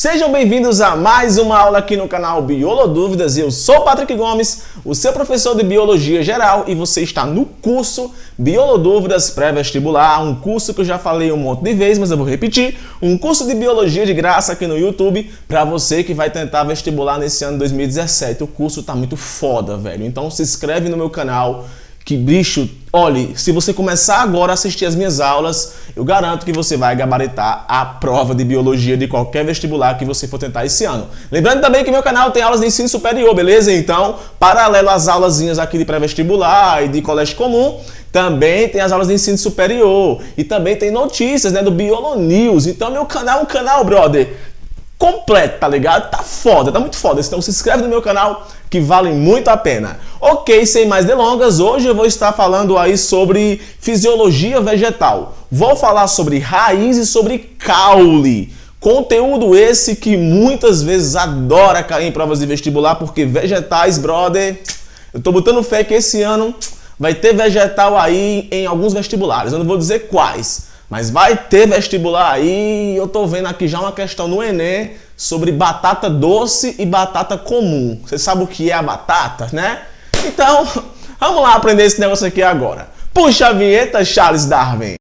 Sejam bem-vindos a mais uma aula aqui no canal Biolodúvidas. Eu sou o Patrick Gomes, o seu professor de Biologia Geral, e você está no curso Biolodúvidas Pré-Vestibular, um curso que eu já falei um monte de vezes, mas eu vou repetir, um curso de Biologia de graça aqui no YouTube para você que vai tentar vestibular nesse ano 2017. O curso tá muito foda, velho, então se inscreve no meu canal. Que bicho, olhe, se você começar agora a assistir as minhas aulas, eu garanto que você vai gabaritar a prova de biologia de qualquer vestibular que você for tentar esse ano. Lembrando também que meu canal tem aulas de ensino superior, beleza? Então, paralelo às aulazinhas aqui de pré-vestibular e de colégio comum, também tem as aulas de ensino superior e também tem notícias, né, do Biolonews. Então, meu canal é um canal, brother, completo, tá ligado? Tá foda, tá muito foda. Então se inscreve no meu canal que vale muito a pena. Ok, sem mais delongas, hoje eu vou estar falando aí sobre fisiologia vegetal. Vou falar sobre raiz e sobre caule. Conteúdo esse que muitas vezes adora cair em provas de vestibular, porque vegetais, brother, eu tô botando fé que esse ano vai ter vegetal aí em alguns vestibulares. Eu não vou dizer quais, mas vai ter vestibular aí. Eu tô vendo aqui já uma questão no Enem sobre batata doce e batata comum. Você sabe o que é a batata, né? Então, vamos lá aprender esse negócio aqui agora. Puxa a vinheta, Charles Darwin.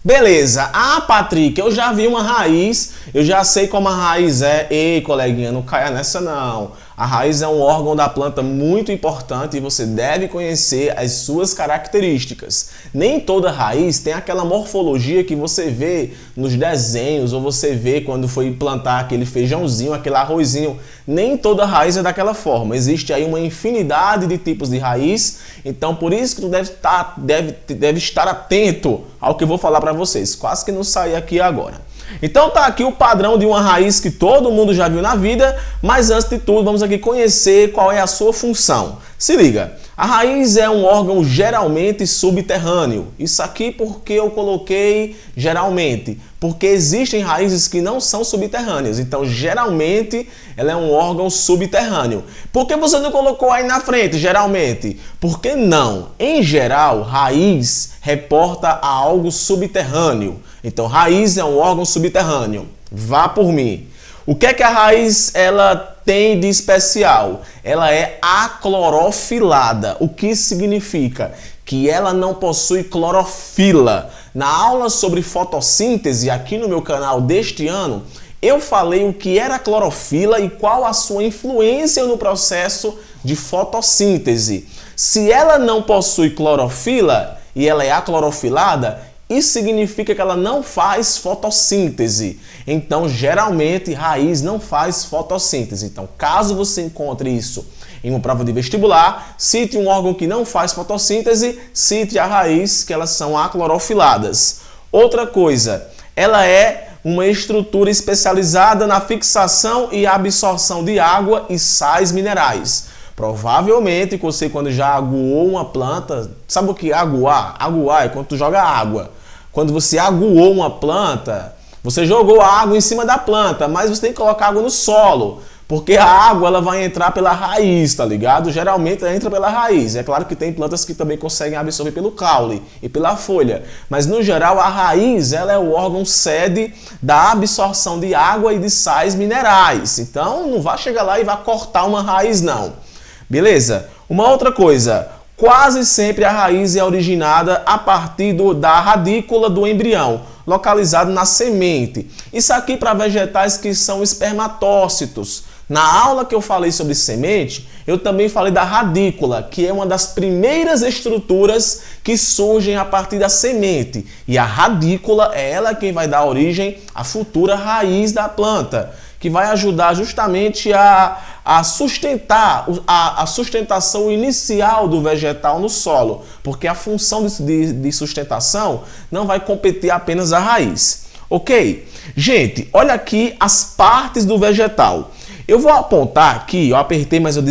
Beleza. Ah, Patrick, eu já vi uma raiz, eu já sei como a raiz é. Ei, coleguinha, não caia nessa não. A raiz é um órgão da planta muito importante e você deve conhecer as suas características. Nem toda raiz tem aquela morfologia que você vê nos desenhos ou você vê quando foi plantar aquele feijãozinho, aquele arrozinho. Nem toda raiz é daquela forma. Existe aí uma infinidade de tipos de raiz, então por isso que tu deve estar atento ao que eu vou falar para vocês. Quase que não saí aqui agora. Então tá aqui o padrão de uma raiz que todo mundo já viu na vida, mas antes de tudo vamos aqui conhecer qual é a sua função. Se liga, a raiz é um órgão geralmente subterrâneo. Isso aqui porque eu coloquei geralmente, porque existem raízes que não são subterrâneas, então geralmente ela é um órgão subterrâneo. Por que você não colocou aí na frente, geralmente? Porque não, em geral, raiz reporta a algo subterrâneo. Então, raiz é um órgão subterrâneo. Vá por mim. O que é que a raiz ela tem de especial? Ela é aclorofilada. O que significa? Que ela não possui clorofila. Na aula sobre fotossíntese, aqui no meu canal deste ano, eu falei o que era a clorofila e qual a sua influência no processo de fotossíntese. Se ela não possui clorofila e ela é aclorofilada, isso significa que ela não faz fotossíntese. Então, geralmente, raiz não faz fotossíntese. Então, caso você encontre isso em uma prova de vestibular, cite um órgão que não faz fotossíntese, cite a raiz, que elas são aclorofiladas. Outra coisa, ela é uma estrutura especializada na fixação e absorção de água e sais minerais. Provavelmente você, quando já aguou uma planta, sabe o que é aguar? Aguar é quando tu joga água. Quando você aguou uma planta, você jogou a água em cima da planta, mas você tem que colocar água no solo, porque a água ela vai entrar pela raiz, tá ligado? Geralmente ela entra pela raiz. É claro que tem plantas que também conseguem absorver pelo caule e pela folha, mas no geral a raiz ela é o órgão sede da absorção de água e de sais minerais. Então não vá chegar lá e vá cortar uma raiz não. Beleza? Uma outra coisa, quase sempre a raiz é originada a partir da radícula do embrião, localizado na semente. Isso aqui para vegetais que são espermatócitos. Na aula que eu falei sobre semente, eu também falei da radícula, que é uma das primeiras estruturas que surgem a partir da semente. E a radícula é ela quem vai dar origem à futura raiz da planta, que vai ajudar justamente a sustentar a sustentação inicial do vegetal no solo, porque a função de sustentação não vai competir apenas à raiz. Ok? Gente, olha aqui as partes do vegetal. Eu vou apontar aqui, eu apertei, mas eu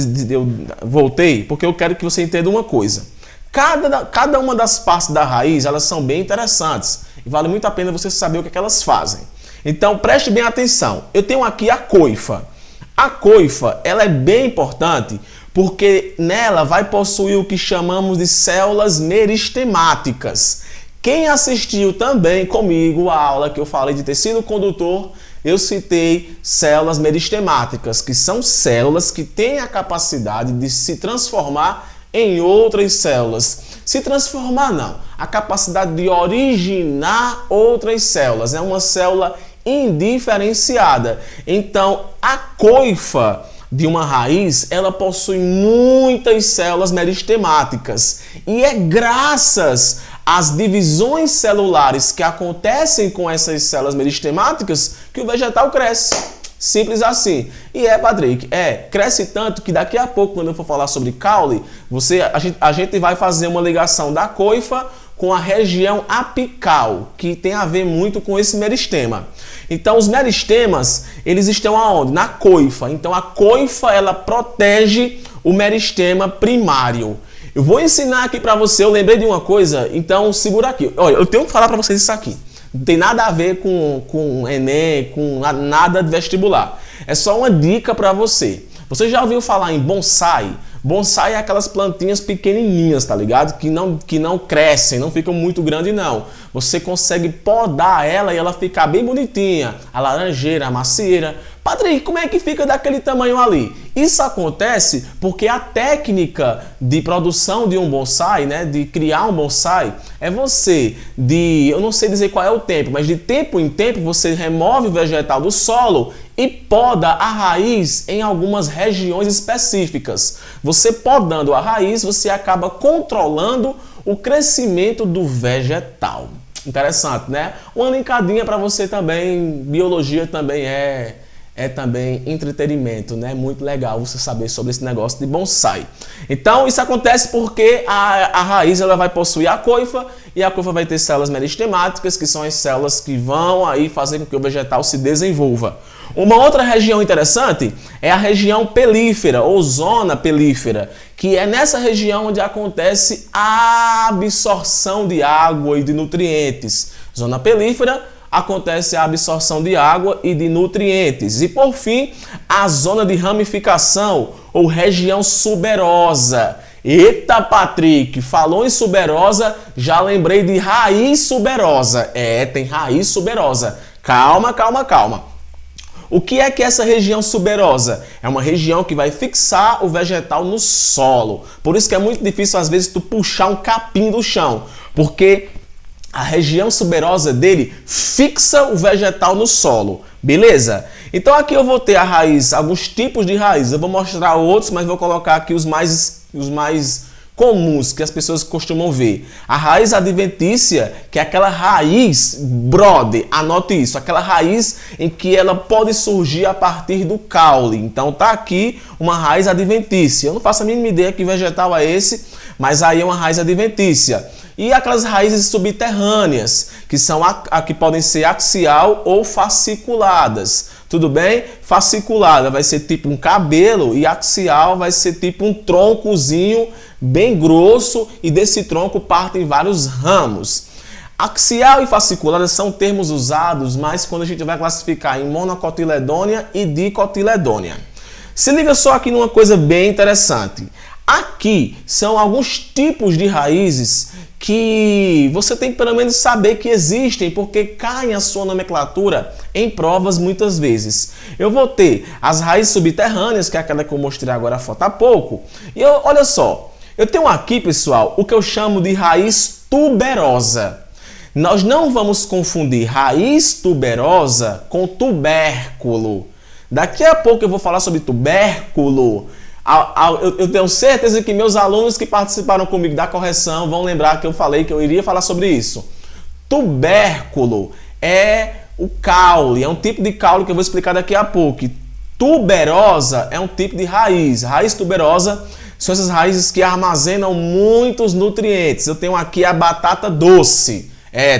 voltei, porque eu quero que você entenda uma coisa. Cada uma das partes da raiz, elas são bem interessantes e vale muito a pena você saber o que elas fazem. Então, preste bem atenção. Eu tenho aqui a coifa. A coifa, ela é bem importante porque nela vai possuir o que chamamos de células meristemáticas. Quem assistiu também comigo a aula que eu falei de tecido condutor, eu citei células meristemáticas, que são células que têm a capacidade de se transformar em outras células. Se transformar não, a capacidade de originar outras células. É uma célula indiferenciada. Então, a coifa de uma raiz, ela possui muitas células meristemáticas. E é graças às divisões celulares que acontecem com essas células meristemáticas que o vegetal cresce. Simples assim. E Patrick, cresce tanto que daqui a pouco, quando eu for falar sobre caule, a gente vai fazer uma ligação da coifa com a região apical, que tem a ver muito com esse meristema. Então, os meristemas, eles estão aonde? Na coifa. Então, a coifa, ela protege o meristema primário. Eu vou ensinar aqui para você, eu lembrei de uma coisa, então segura aqui. Olha, eu tenho que falar para vocês isso aqui. Não tem nada a ver com Enem, com nada de vestibular. É só uma dica para você. Você já ouviu falar em bonsai? Bonsai é aquelas plantinhas pequenininhas, tá ligado? Que não crescem, não ficam muito grandes não. Você consegue podar ela e ela fica bem bonitinha. A laranjeira, a macieira. Patrick, como é que fica daquele tamanho ali? Isso acontece porque a técnica de produção de um bonsai, né, de criar um bonsai, é eu não sei dizer qual é o tempo, mas de tempo em tempo você remove o vegetal do solo e poda a raiz em algumas regiões específicas. Você podando a raiz, você acaba controlando o crescimento do vegetal. Interessante, né? Uma linkadinha para você também, biologia também é também entretenimento, né? Muito legal você saber sobre esse negócio de bonsai. Então, isso acontece porque a raiz ela vai possuir a coifa e a coifa vai ter células meristemáticas, que são as células que vão aí fazer com que o vegetal se desenvolva. Uma outra região interessante é a região pelífera ou zona pelífera, que é nessa região onde acontece a absorção de água e de nutrientes. Zona pelífera, acontece a absorção de água e de nutrientes. E por fim, a zona de ramificação ou região suberosa. Eita, Patrick, falou em suberosa, já lembrei de raiz suberosa. Tem raiz suberosa. Calma, calma, calma. O que é essa região suberosa? É uma região que vai fixar o vegetal no solo. Por isso que é muito difícil, às vezes, tu puxar um capim do chão. Porque a região suberosa dele fixa o vegetal no solo, beleza? Então aqui eu vou ter a raiz, alguns tipos de raiz. Eu vou mostrar outros, mas vou colocar aqui os mais comuns que as pessoas costumam ver. A raiz adventícia, que é aquela raiz, brother, anote isso, aquela raiz em que ela pode surgir a partir do caule. Então tá aqui uma raiz adventícia. Eu não faço a mínima ideia que vegetal é esse, mas aí é uma raiz adventícia. E aquelas raízes subterrâneas, que podem ser axial ou fasciculadas. Tudo bem? Fasciculada vai ser tipo um cabelo e axial vai ser tipo um troncozinho bem grosso e desse tronco partem vários ramos. Axial e fasciculada são termos usados, mas quando a gente vai classificar em monocotiledônia e dicotiledônia. Se liga só aqui numa coisa bem interessante. Aqui são alguns tipos de raízes que você tem que pelo menos saber que existem, porque caem a sua nomenclatura em provas muitas vezes. Eu vou ter as raízes subterrâneas, que é aquela que eu mostrei agora a foto há pouco. E olha só, eu tenho aqui, pessoal, o que eu chamo de raiz tuberosa. Nós não vamos confundir raiz tuberosa com tubérculo. Daqui a pouco eu vou falar sobre tubérculo. Eu tenho certeza que meus alunos que participaram comigo da correção vão lembrar que eu falei que eu iria falar sobre isso. Tubérculo é o caule, é um tipo de caule que eu vou explicar daqui a pouco. Tuberosa é um tipo de raiz. Raiz tuberosa são essas raízes que armazenam muitos nutrientes. Eu tenho aqui a batata doce.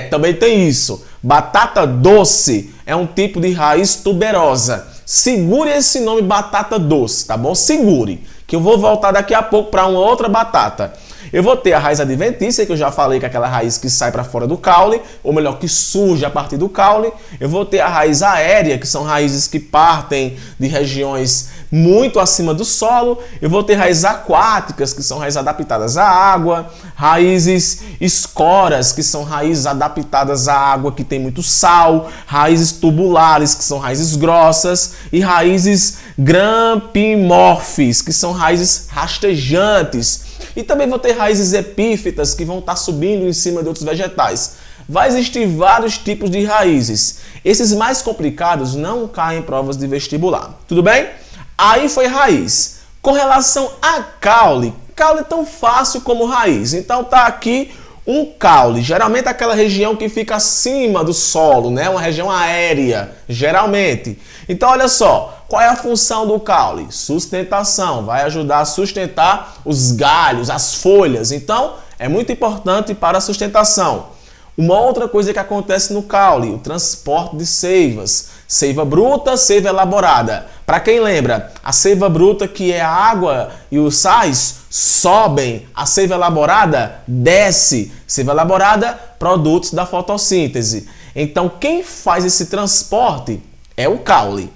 Também tem isso. Batata doce é um tipo de raiz tuberosa. Segure esse nome batata doce, tá bom? Segure, que eu vou voltar daqui a pouco para uma outra batata. Eu vou ter a raiz adventícia, que eu já falei que é aquela raiz que sai para fora do caule, ou melhor, que surge a partir do caule. Eu vou ter a raiz aérea, que são raízes que partem de regiões muito acima do solo. Eu vou ter raízes aquáticas, que são raízes adaptadas à água. Raízes escoras, que são raízes adaptadas à água que tem muito sal. Raízes tubulares, que são raízes grossas. E raízes grampimorfes, que são raízes rastejantes. E também vou ter raízes epífitas, que vão estar subindo em cima de outros vegetais. Vai existir vários tipos de raízes. Esses mais complicados não caem em provas de vestibular. Tudo bem? Aí foi raiz. Com relação a caule, caule é tão fácil como raiz. Então tá aqui um caule, geralmente aquela região que fica acima do solo, né? Uma região aérea, geralmente. Então olha só, qual é a função do caule? Sustentação, vai ajudar a sustentar os galhos, as folhas. Então é muito importante para a sustentação. Uma outra coisa que acontece no caule, o transporte de seivas. Seiva bruta, seiva elaborada. Para quem lembra, a seiva bruta, que é a água e os sais, sobem. A seiva elaborada desce. Seiva elaborada, produtos da fotossíntese. Então, quem faz esse transporte é o caule.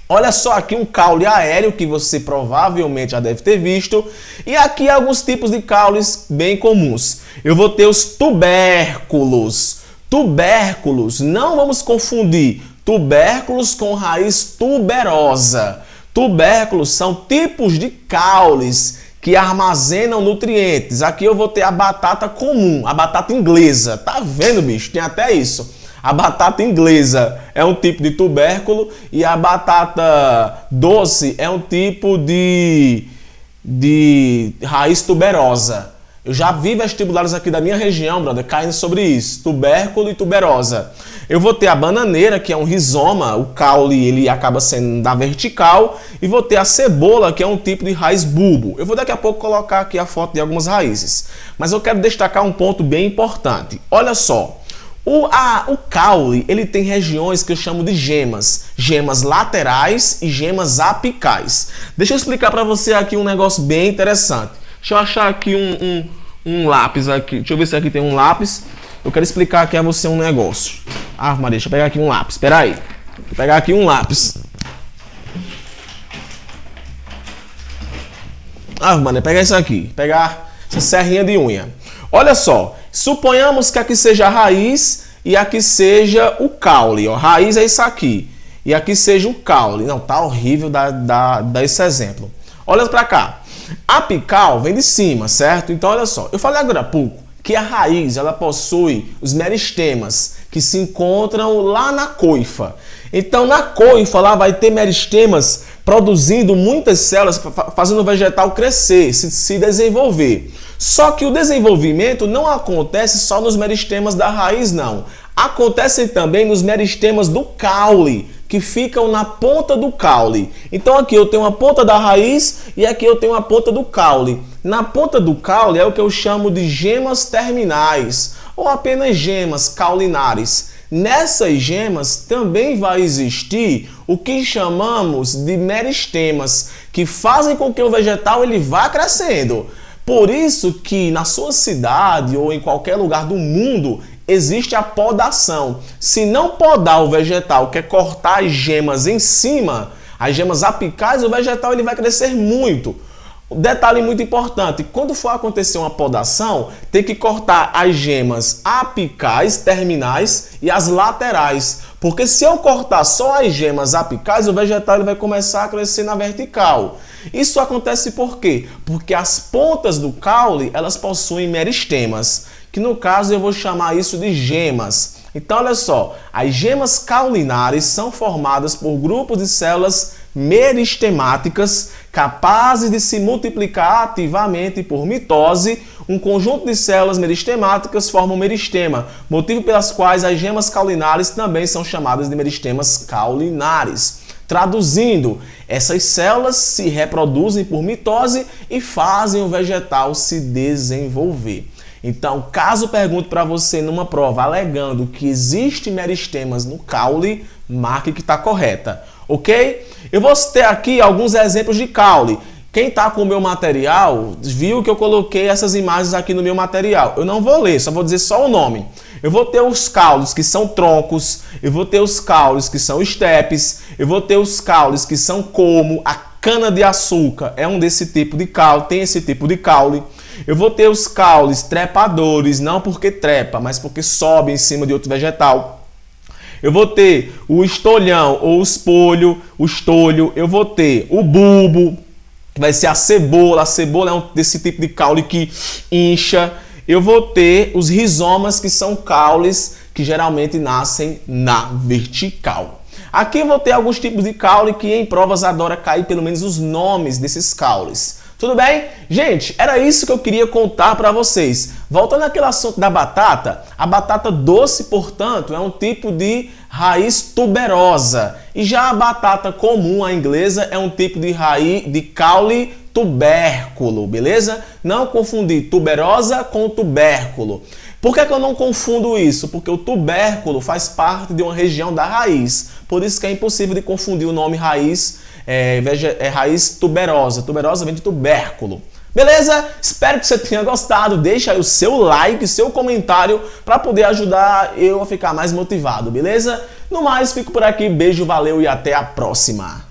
Olha só aqui um caule aéreo que você provavelmente já deve ter visto. E aqui alguns tipos de caules bem comuns. Eu vou ter os tubérculos. Tubérculos, não vamos confundir tubérculos com raiz tuberosa. Tubérculos são tipos de caules que armazenam nutrientes. Aqui eu vou ter a batata comum, a batata inglesa. Tá vendo, bicho? Tem até isso. A batata inglesa é um tipo de tubérculo e a batata doce é um tipo de raiz tuberosa. Eu já vi vestibulares aqui da minha região, brother, caindo sobre isso, tubérculo e tuberosa. Eu vou ter a bananeira, que é um rizoma, o caule ele acaba sendo da vertical, e vou ter a cebola, que é um tipo de raiz bulbo. Eu vou daqui a pouco colocar aqui a foto de algumas raízes, mas eu quero destacar um ponto bem importante. Olha só, o caule ele tem regiões que eu chamo de gemas, gemas laterais e gemas apicais. Deixa eu explicar para você aqui um negócio bem interessante. Deixa eu achar aqui um lápis aqui. Deixa eu ver se aqui tem um lápis. Eu quero explicar aqui a você um negócio. Ah, Maria, deixa eu pegar aqui um lápis. Espera aí. Vou pegar aqui um lápis. Ah, Maria, pegar isso aqui. Pegar essa serrinha de unha. Olha só. Suponhamos que aqui seja a raiz e aqui seja o caule. Ó. Raiz é isso aqui. E aqui seja o caule. Não, tá horrível dar esse exemplo. Olha pra cá. Apical vem de cima, certo? Então, olha só. Eu falei agora há pouco que a raiz ela possui os meristemas que se encontram lá na coifa. Então, na coifa lá vai ter meristemas produzindo muitas células, fazendo o vegetal crescer, se desenvolver. Só que o desenvolvimento não acontece só nos meristemas da raiz, não. Acontece também nos meristemas do caule, que ficam na ponta do caule. Então aqui eu tenho a ponta da raiz e aqui eu tenho a ponta do caule. Na ponta do caule é o que eu chamo de gemas terminais, ou apenas gemas caulinares. Nessas gemas também vai existir o que chamamos de meristemas, que fazem com que o vegetal ele vá crescendo. Por isso que na sua cidade ou em qualquer lugar do mundo existe a podação. Se não podar o vegetal, que é cortar as gemas em cima, as gemas apicais, o vegetal ele vai crescer muito. Detalhe muito importante, quando for acontecer uma podação, tem que cortar as gemas apicais, terminais e as laterais. Porque se eu cortar só as gemas apicais, o vegetal ele vai começar a crescer na vertical. Isso acontece por quê? Porque as pontas do caule, elas possuem meristemas, que no caso eu vou chamar isso de gemas. Então olha só, as gemas caulinares são formadas por grupos de células meristemáticas capazes de se multiplicar ativamente por mitose. Um conjunto de células meristemáticas forma um meristema, motivo pelas quais as gemas caulinares também são chamadas de meristemas caulinares. Traduzindo, essas células se reproduzem por mitose e fazem o vegetal se desenvolver. Então, caso pergunte para você numa prova alegando que existe meristemas no caule, marque que está correta, ok? Eu vou ter aqui alguns exemplos de caule. Quem tá com o meu material, viu que eu coloquei essas imagens aqui no meu material. Eu não vou ler, só vou dizer só o nome. Eu vou ter os caules que são troncos, eu vou ter os caules que são estepes, eu vou ter os caules que são como a cana-de-açúcar, é um desse tipo de caule, tem esse tipo de caule. Eu vou ter os caules trepadores, não porque trepa, mas porque sobe em cima de outro vegetal. Eu vou ter o estolhão ou o estolho, eu vou ter o bulbo, que vai ser a cebola é um desse tipo de caule que incha. Eu vou ter os rizomas, que são caules que geralmente nascem na vertical. Aqui eu vou ter alguns tipos de caule que em provas adora cair pelo menos os nomes desses caules. Tudo bem? Gente, era isso que eu queria contar para vocês. Voltando àquele assunto da batata, a batata doce, portanto, é um tipo de raiz tuberosa. E já a batata comum, a inglesa, é um tipo de raiz de caule tubérculo, beleza? Não confundir tuberosa com tubérculo. Por que eu não confundo isso? Porque o tubérculo faz parte de uma região da raiz. Por isso que é impossível de confundir o nome raiz, raiz tuberosa. Tuberosa vem de tubérculo. Beleza? Espero que você tenha gostado. Deixa aí o seu like, seu comentário para poder ajudar eu a ficar mais motivado, beleza? No mais, fico por aqui. Beijo, valeu e até a próxima.